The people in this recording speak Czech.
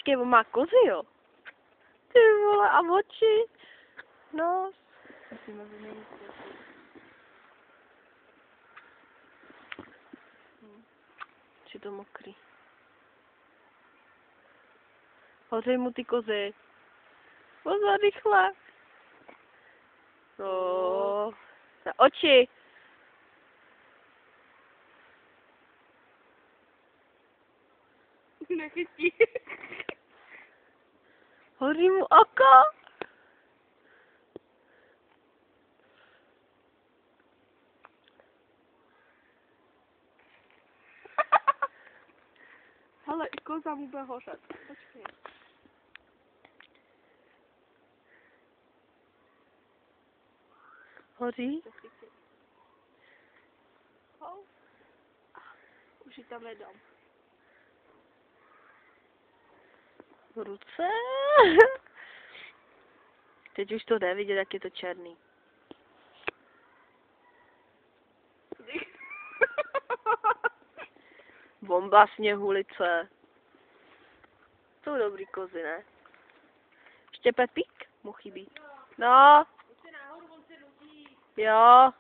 Počkej, on má kozy, jo? Ty vole, a oči. No. Musíme vyměnit. Je to mokrý. Hořej mu ty kozy. Pozor, rychle. No. Na oči. Nechytí. Hoří mu oko. Hele, i koza mu bude hořet. Počkej. Hoří? Už ji tam nedám. Ruce. Teď už to jde vidět, jak je to černý. Bomba sněhulice. Jsou dobrý kozy, ne? Ještě Pepík mu chybí. No. Jo.